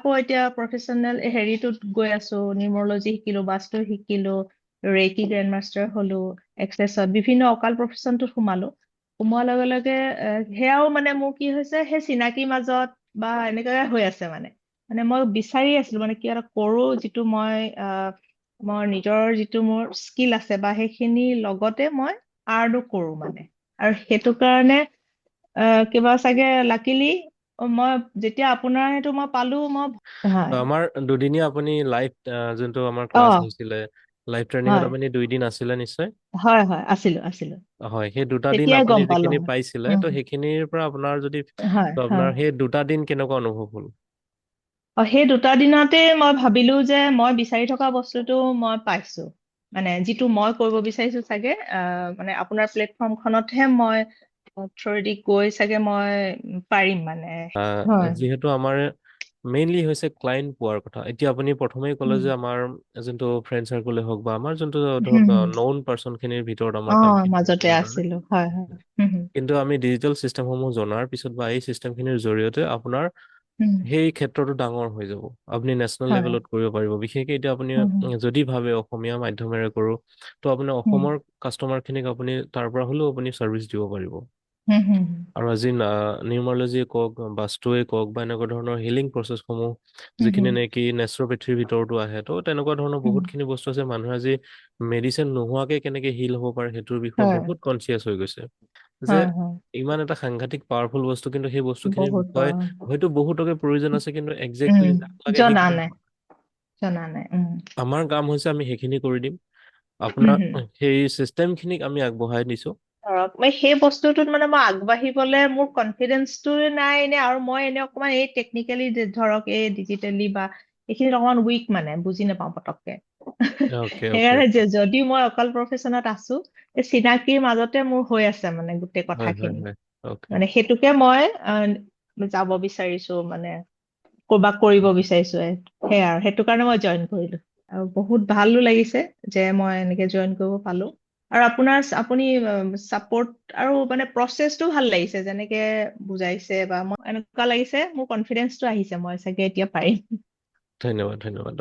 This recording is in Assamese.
আকৌ এতিয়া প্ৰফেচনেল হেৰিটোত গৈ আছো, নিউমৰলজি শিকিলো, বাস্তু শিকিলো, ৰেকি গ্ৰেণ্ড মাষ্টাৰ হলো, এক্সেছত বিভিন্ন অকাল প্ৰফেচনটোত সোমালো। সোমোৱাৰ লগে লগে সেয়াও মানে মোৰ কি হৈছে, সেই চিনাকিৰ মাজত বা এনেকৈ হৈ আছে মানে মই বিচাৰি আছিলো মানে কিবা এটা কৰো যিটো মই নিজৰ যিটো মোৰ স্কিল আছে বা সেইখিনিৰ লগতে মই আৰ্নো কৰো মানে। আৰু সেইটো কাৰণে কিবা চাগে লাকিলি মই যেতিয়া আপোনাৰ সেইটো মই পালো হয় আমাৰ দুদিনীয়া আপুনি লাইভ যোনটো আমাৰ অ ক্লাছ হৈছিলে, লাইভ ট্ৰেইনিঙত হয় আপুনি 2 দিন আছিলে নিশ্চয়। হয় হয় আছিলো হয়, সেই 2টা দিন তেতিয়াই আপুনি গম পালো যিখিনি মই। পাইছিলে, উম, তো সেইখিনিৰ পৰা আপোনাৰ যদি হয় তো হয় আপোনাৰ সেই 2টা দিন কেনেকুৱা অনুভৱ হ'ল? সেই 2টা দিনতে মই ভাবিলো যে মই বিচাৰি থকা বস্তুটো মই পাইছো, মানে যিটো মই কৰিব বিচাৰিছো চাগে মানে আপোনাৰ প্লেটফৰ্মখনতহে মই থ্ৰুদি গৈ চাগে মই পাৰিম মানে। হয় যিহেতু আমাৰ মেইনলি হৈছে ক্লাইণ্ট পোৱাৰ কথা। এতিয়া আপুনি প্ৰথমেই ক'লে উম, যে আমাৰ যোনটো ফ্ৰেণ্ড চাৰ্কলে হওক বা আমাৰ যোনটো ধৰক হুম, হুম। নন পাৰ্চন খিনিৰ ভিতৰত আমাৰ কামখিনি মাজতে কৰিব কাৰণে, আছিলো হয় হয় হুম, হুম, কিন্তু আমি ডিজিটেল চিষ্টেমসমূহ জনাৰ পিছত বা এই চিষ্টেমখিনিৰ জৰিয়তে আপোনাৰ হুম, সেই ক্ষেত্ৰতো ডাঙৰ হৈ যাব। আপুনি নেশ্যনেল হয় লেভেলত কৰিব পাৰিব। বিশেষকৈ এতিয়া আপুনি হুম, হুম, যদি ভাবে অসমীয়া মাধ্যমেৰে কৰো, তো আপোনাৰ হুম, অসমৰ কাষ্টমাৰখিনিক আপুনি তাৰ পৰা হ'লেও আপুনি ছাৰ্ভিচ দিব পাৰিব। হুম, হুম, আৰু আজি নিউমাৰলজিয়ে কওক, বাস্তুৱে কওক বা এনেকুৱা ধৰণৰ হিলিং প্ৰচেছসমূহ হুম, যিখিনি হুম, নেকি নেচুৰোপেথিৰ ভিতৰতো আহে, তো তেনেকুৱা ধৰণৰ হুম, বহুতখিনি বস্তু আছে। মানুহে আজি মেডিচিন নোহোৱাকে কেনেকে হিল হ'ব পাৰে সেইটোৰ বিষয়ে হয় বহুত কনচিয়াছ হৈ গৈছে, যে হয় হয় ইমান এটা সাংঘাতিক পাৱাৰফুল বস্তু, কিন্তু সেই বস্তুখিনিৰ বহুত বিষয়ে হয়তো বহুতকে প্ৰয়োজন আছে, কিন্তু একজেক্টলি উম, যাক লাগে জনা সেইখিনি নাই জনা নাই আমাৰ কাম হৈছে আমি সেইখিনি কৰি দিম। হুম, আপোনাৰ হুম। সেই চিষ্টেমখিনিক আমি আগবঢ়াই দিছো। ধৰক মই সেই বস্তুটোত মানে মই আগবাঢ়িবলে মোৰ কনফিডেন্সটো নাই নে, আৰু মই এনে অকমান এই টেকনিকেলি ধৰক এই ডিজিটেলি বা এইখিনিত অকমান উইক মানে বুজি নাপাওঁ পতককে। অ'কে অ'কে সেইকাৰণে যদি মই অকল প্ৰফেচনত আছো, এই চিনাকিৰ মাজতে মোৰ হৈ আছে মানে গোটেই হয় হয় কথাখিনি। হয় অ'কে মানে সেইটোকে মই যাব বিচাৰিছো, মানে কৰবাত কৰিব বিচাৰিছো সেয়া, আৰু সেইটো কাৰণে মই জইন কৰিলো। আৰু বহুত ভালো লাগিছে যে মই এনেকে জইন কৰিব পালো। আৰু আপুনি চাপৰ্ট আৰু মানে প্ৰচেছটো ভাল লাগিছে, যেনেকে বুজাইছে বা মই এনেকুৱা লাগিছে মোৰ কনফিডেন্সটো আহিছে, মই চাগে এতিয়া পাৰিম। ধন্যবাদ ধন্যবাদ।